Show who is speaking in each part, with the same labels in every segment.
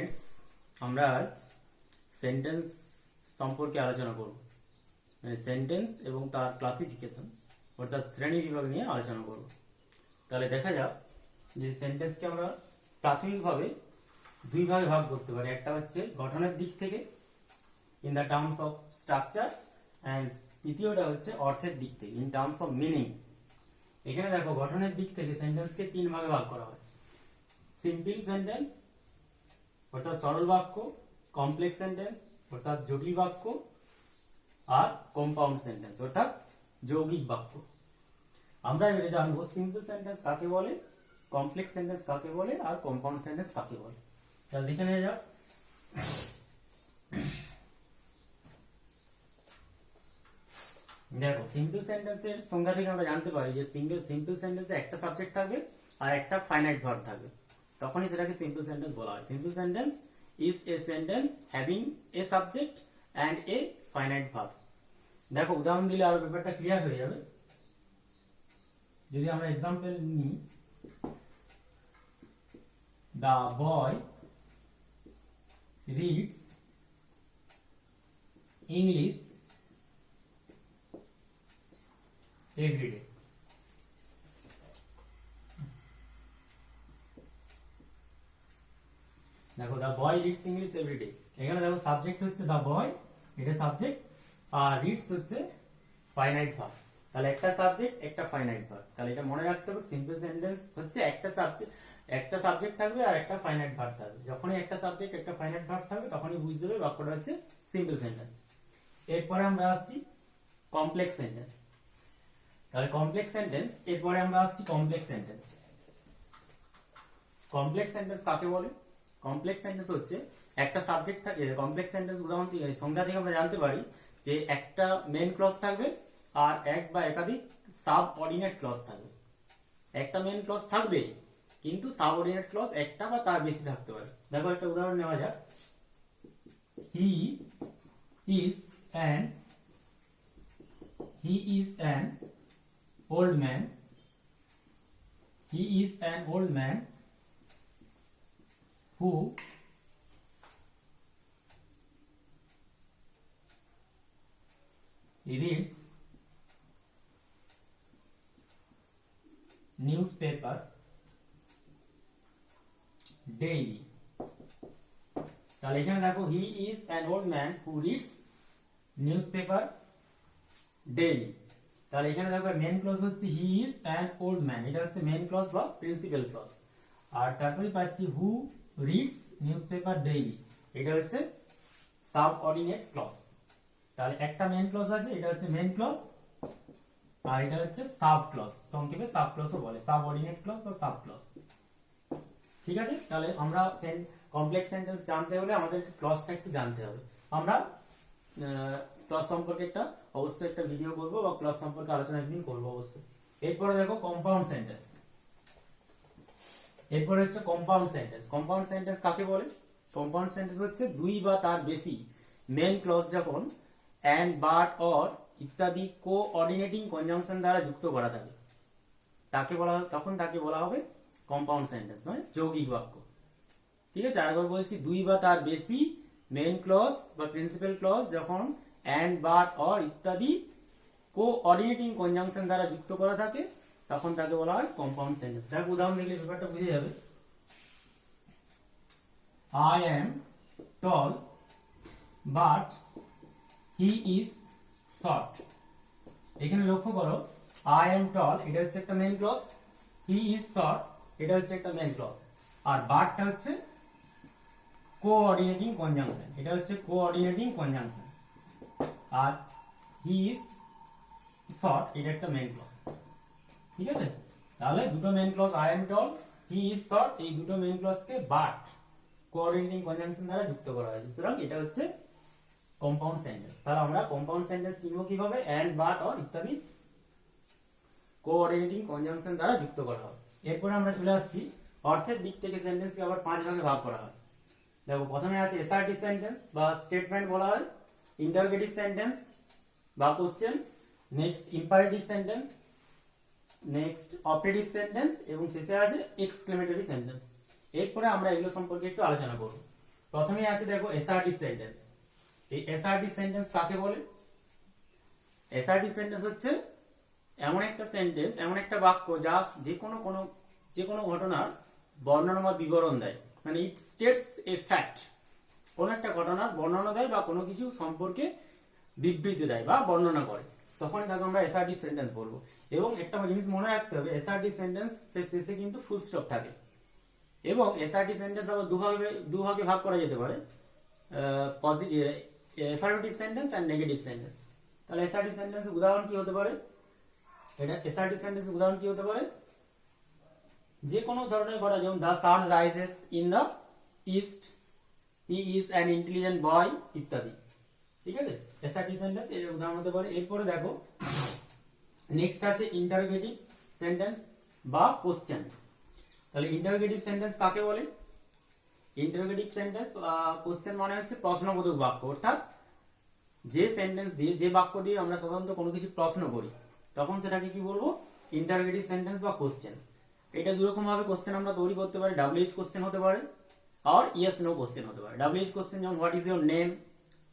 Speaker 1: Students, আমরা আজ sentence সম্পর্কে আলোচনা করব। মানে সেন্টেন্স এবং তার ক্লাসিফিকেশন অর্থাৎ শ্রেণী বিভাগ নিয়ে আলোচনা করব। তাহলে দেখা যাক যে সেন্টেন্সকে আমরা প্রাথমিকভাবে দুই ভাগে ভাগ করতে পারি। একটা হচ্ছে গঠনের দিক থেকে in the terms of structure, and তৃতীয়টা হচ্ছে অর্থের দিক থেকে ইন টার্মস অফ মিনিং। এখানে দেখো গঠনের দিক থেকে সেন্টেন্সকে তিন ভাগে ভাগ করা হয়। সিম্পল সেন্টেন্স অর্থাৎ সরল বাক্য, কমপ্লেক্স সেন্টেন্স অর্থাৎ জটিল বাক্য, আর কম্পাউন্ড সেন্টেন্স অর্থাৎ যৌগিক বাক্য। আমরা এবারে জানবো সিম্পল সেন্টেন্স কাকে বলে, কমপ্লেক্স সেন্টেন্স কাকে বলে, আর কম্পাউন্ড সেন্টেন্স কাকে বলে। তাহলে দেখে নেওয়া যাক। দেখো সিম্পল সেন্টেন্সের সংজ্ঞা থেকে আমরা জানতে পারি যে সিম্পল সেন্টেন্সে একটা সাবজেক্ট থাকবে আর একটা ফাইনাইট ভার্ব থাকবে, তখনই সেটাকে সিম্পল সেন্টেন্স বলা হয়। Simple sentence is a sentence having a subject and a finite verb. দেখো উদাহরণ দিলে আরো ব্যাপারটা ক্লিয়ার হয়ে যাবে। যদি আমরা এক্সাম্পল নিই, the boy reads English everyday. দেখো the boy reads English everyday, এখানে দেখো সাবজেক্ট হচ্ছে দ্য বয়, এটা সাবজেক্ট, আর রিডস হচ্ছে ফাইনাইট ভার্ব। তাহলে একটা সাবজেক্ট একটা ফাইনাইট ভার্ব। তাহলে এটা মনে রাখতে হবে, সিম্পল সেন্টেন্স হচ্ছে একটা সাবজেক্ট থাকবে আর একটা ফাইনাইট ভার্ব থাকবে। যখনই একটা সাবজেক্ট একটা ফাইনাইট ভার্ব থাকবে তখনই বুঝতে হবে বাক্যটা হচ্ছে সিম্পল সেন্টেন্স। এরপরে আমরা আসছি কমপ্লেক্স সেন্টেন্স। তাহলে কমপ্লেক্স সেন্টেন্স, এরপরে আমরা আসছি কমপ্লেক্স সেন্টেন্স। কমপ্লেক্স সেন্টেন্স কাকে বলে? কমপ্লেক্স সেন্টেন্স হচ্ছে একটা সাবজেক্ট থাকে। কমপ্লেক্স সেন্টেন্স উদাহরণ থেকে সংজ্ঞা থেকে আমরা জানতে পারি যে একটা মেন ক্লজ থাকবে আর এক বা একাধিক সাব অর্ডিনেট ক্লজ থাকবে। একটা মেন ক্লজ থাকবে কিন্তু সাব অর্ডিনেট ক্লজ একটা বা তার বেশি থাকতে পারে। দেখো একটা উদাহরণ নেওয়া যাক। He is an old man. He is an old man who reads newspaper daily. তাহলে এখানে দেখো he is an old man who reads newspaper daily. তাহলে এখানে দেখো মেন ক্লজ হচ্ছে he is an old man, এটা হচ্ছে মেন ক্লজ বা প্রিন্সিপাল ক্লজ। আর তারপরে পাচ্ছি হু রিডস নিউজপেপার ডেইলি, এটা হচ্ছে সাব অর্ডিনেট ক্লজ। তাহলে একটা মেন ক্লজ আছে, এটা হচ্ছে মেন ক্লজ, আর এটা হচ্ছে সাব ক্লজ, সংক্ষেপে সাব ক্লজও বলে, সাব অর্ডিনেট ক্লজ বা সাব ক্লজ। ঠিক আছে, তাহলে আমরা কমপ্লেক্স সেন্টেন্স জানতে হলে আমাদের ক্লজটা একটু জানতে হবে। আমরা ক্লজ সম্পর্কে অবশ্যই একটা ভিডিও করবো বা ক্লজ সম্পর্কে আলোচনা একদিন করবো অবশ্যই। এরপরে দেখো কম্পাউন্ড সেন্টেন্স। এরপরে হচ্ছে কম্পাউন্ড সেন্টেন্স। কম্পাউন্ড সেন্টেন্স কাকে বলে? কম্পাউন্ড সেন্টেন্স হচ্ছে দুই বা তার বেশি মেন ক্লজ যখন অ্যান্ড, বাট, অর ইত্যাদি কোঅর্ডিনেটিং কনজাংশন দ্বারা যুক্ত করা থাকে তখন তাকে বলা হবে কম্পাউন্ড সেন্টেন্স, মানে যৌগিক বাক্য। ঠিক আছে, আরেকবার বলছি, দুই বা তার বেশি মেন ক্লজ বা প্রিন্সিপাল ক্লজ যখন অ্যান্ড, বাট, অর ইত্যাদি কোঅর্ডিনেটিং কনজাংশন দ্বারা যুক্ত করা থাকে তখন তাকে বলা হয় কম্পাউন্ড সেন্টেন্স। দেখো উদাহরণ দেখলে ব্যাপারটা বুঝে যাবে। I am tall but he is short. এখানে লক্ষ্য করো, আই অ্যাম টল এটা হচ্ছে একটা main clause, he is short এটা হচ্ছে একটা মেন ক্লজ, আর বাটটা হচ্ছে কোঅর্ডিনেটিং কনজাংশন, এটা হচ্ছে কোঅর্ডিনেটিং কনজাংশন, আর হি ইজ শর্ট এটা একটা মেন ক্লজ। ঠিক আছে, তাহলে দুটো main clause I am tall, he is short, এই দুটো মেন ক্লজকে বাট কোঅর্ডিনেটিং কনজাংশন দ্বারা যুক্ত করা হয়েছে, সুতরাং এটা হচ্ছে কম্পাউন্ড সেন্টেন্স। তাহলে আমরা কম্পাউন্ড সেন্টেন্স চিনব কিভাবে? অ্যান্ড, বাট, অর ইত্যাদি কোঅর্ডিনেটিং কনজাংশন দ্বারা যুক্ত করা হয়। এরপরে আমরা চলে আসছি অর্থের দিক থেকে সেন্টেন্সকে আবার পাঁচ ভাগে ভাগ করা হয়। দেখো প্রথমে আছে অ্যাসার্টিভ সেন্টেন্স বা স্টেটমেন্ট বলা হয়, ইন্টারোগেটিভ সেন্টেন্স বা question, next imperative sentence, next operative sentence এবং শেষে আছে এক্সক্লেমেটরি সেন্টেন্স। এরপরে আমরা এগুলো সম্পর্কে একটু আলোচনা করব। প্রথমেই আছে দেখো অ্যাসার্টিভ সেন্টেন্স। এই অ্যাসার্টিভ সেন্টেন্স কাকে বলে? অ্যাসার্টিভ সেন্টেন্স হচ্ছে এমন একটা সেন্টেন্স, এমন একটা বাক্য যা যে কোনো ঘটনার বর্ণনা বা বিবরণ দেয়, মানে ইট স্টেটস এ ফ্যাক্ট, কোন একটা ঘটনার বর্ণনা দেয় বা কোনো কিছু সম্পর্কে বিবৃতি দেয় বা বর্ণনা করে, তখনই তাকে আমরা অ্যাসার্টিভ সেন্টেন্স বলবো। এবং একটা জিনিস মনে রাখতে হবে, অ্যাসার্টিভ সেন্টেন্স শেষে কিন্তু ফুল স্টপ থাকে। এবং অ্যাসার্টিভ সেন্টেন্স আবার দুভাগে ভাগ করা যেতে পারে, affirmative sentence and negative sentence. তাহলে অ্যাসার্টিভ সেন্টেন্সের উদাহরণ কি হতে পারে? এটা অ্যাসার্টিভ সেন্টেন্সের উদাহরণ কি হতে পারে? যে কোনো ধরনের ঘটনা, যেমন the sun rises in the east, he is an intelligent বয় ইত্যাদি। ঠিক আছে, অ্যাসার্টিভ সেন্টেন্স এর উদাহরণ হতে পারে। এরপরে দেখো নেক্সট আছে ইন্টারোগেটিভ সেন্টেন্স বা কোশ্চেন। তাহলে ইন্টারোগেটিভ সেন্টেন্স কাকে বলে? ইন্টারোগেটিভ সেন্টেন্স কোশ্চেন মানে হচ্ছে প্রশ্নবোধক বাক্য, অর্থাৎ যে সেন্টেন্স দিয়ে, যে বাক্য দিয়ে আমরা সাধারণত কোনো কিছু প্রশ্ন করি, তখন সেটাকে কি বলবো? ইন্টারোগেটিভ সেন্টেন্স বা কোশ্চেন। এটা দুরকম ভাবে কোশ্চেন আমরা তৈরি করতে পারি। WH কোশ্চেন হতে পারে আর ইয়েস নো কোশ্চেন হতে পারে। WH কোশ্চেন যেমন what is your name,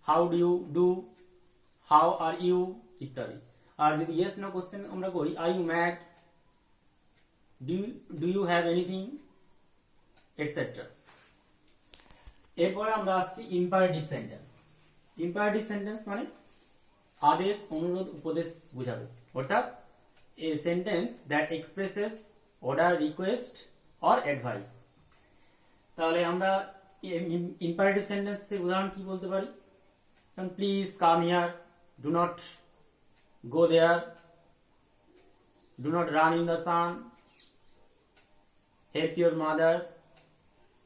Speaker 1: how do you do, how are you ইত্যাদি। আর যদি ইয়েস নো কোশ্চেন আমরা করি, are you mad, do you have anything, etcetera. এরপরে আমরা আসছি ইম্পারেটিভ সেন্টেন্স। ইম্পারেটিভ সেন্টেন্স মানে আদেশ, অনুরোধ, উপদেশ বোঝাবে, অর্থাৎ a sentence that expresses order, request or advice. তাহলে আমরা ইম্পারেটিভ সেন্টেন্সের উদাহরণ কি বলতে পারি? Please come here, do not go there, do not run in the sun, help your mother,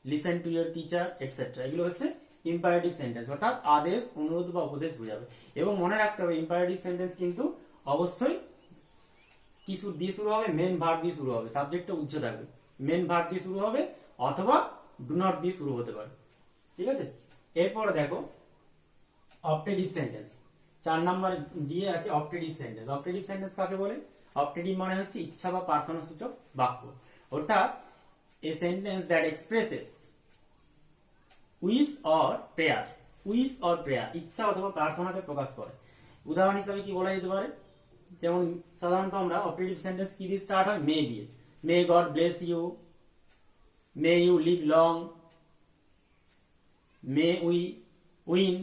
Speaker 1: listen to your teacher, etcetera. এগুলো হচ্ছে ইম্পারেটিভ সেন্টেন্স, অর্থাৎ আদেশ, অনুরোধ বা উপদেশ বোঝাবে। এবং মনে রাখতে হবে ইম্পারেটিভ সেন্টেন্স কিন্তু অবশ্যই কি দিয়ে শুরু হবে? মেন ভার্ব দিয়ে শুরু হবে, সাবজেক্টটা উজ্জ্ব থাকবে, মেন ভার্ব দিয়ে শুরু হবে অথবা ডু নট দিয়ে শুরু হতে পারে। ঠিক আছে, এরপরে দেখো অপটেটিভ সেন্টেন্স। 4 নাম্বার দিয়ে আছে অপটেটিভ সেন্টেন্স। অপটেটিভ সেন্টেন্স কাকে বলে? অপটেটিভ মানে হচ্ছে ইচ্ছা বা প্রার্থনা সূচক বাক্য, অর্থাৎ a sentence that expresses wish or prayer, wish or prayer, ইচ্ছা অথবা প্রার্থনাকে প্রকাশ করে। উদাহরণ হিসেবে কি বলা যেতে পারে? যেমন সাধারণত আমরা অপটেটিভ সেন্টেন্স কি দিয়ে স্টার্ট হয়? মে দিয়ে। May god bless you, may you live long, may we win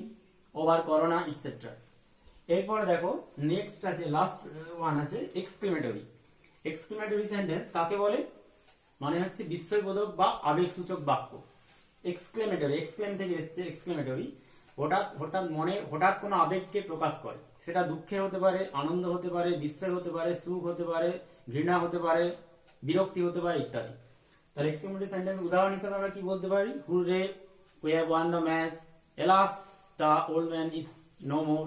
Speaker 1: over corona, etcetera. এরপরে দেখো নেক্সট আছে, লাস্ট ওয়ান আছে এক্সক্লেমেটরি। এক্সক্লেমেটরি সেন্টেন্স কাকে বলে? মানে হচ্ছে বিস্ময়বোধক বা আবেগসূচক বাক্য। এক্সক্লেমেটরি, এক্সক্লেম থেকে এসেছে এক্সক্লেমেটরি, হঠাৎ মনে হঠাৎ কোনো আবেগকে প্রকাশ করে, সেটা দুঃখের হতে পারে, আনন্দ হতে পারে, বিস্ময় হতে পারে, সুখ হতে পারে, ঘৃণা হতে পারে, বিরক্তি হতে পারে ইত্যাদি। তাহলে এক্সক্লেমেটরি সেন্টেন্স উদাহরণ হিসেবে আমরা কি বলতে পারি? Hurrah, we have won the match, alas the old man is no more,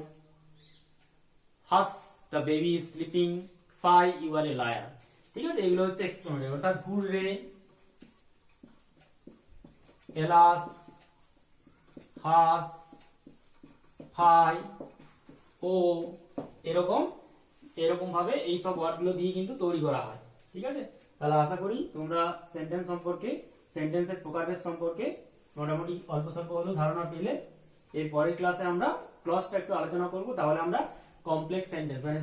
Speaker 1: hush the baby is sleeping, fie you are a liar. ঠিক আছে, এগুলো হচ্ছে এক্সক্লেমেটরি, অর্থাৎ hurrah, alas, hush, fie, oh, এরকম ভাবে এই সব ওয়ার্ডগুলো দিয়ে কিন্তু তৈরি করা হয়। ঠিক আছে, তাহলে আশা করি তোমরা সেন্টেন্স সম্পর্কে, সেন্টেন্সের প্রকারভেদ সম্পর্কে মোটামুটি অল্প স্বল্প হলেও ধারণা পেলে। এর পরের ক্লাসে আমরা ক্লজটা একটু আলোচনা করব, তাহলে আমরা কমপ্লেক্স সেন্টেন্স মানে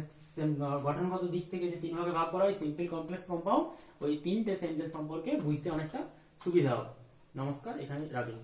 Speaker 1: গঠনগত দিক থেকে যে 3 ভাগে ভাগ করা হয়, সিম্পল, কমপ্লেক্স, কম্পাউন্ড, ওই 3টে সেন্টেন্স সম্পর্কে বুঝতে অনেকটা সুবিধা হবে। নমস্কার, এখানে রাখলাম।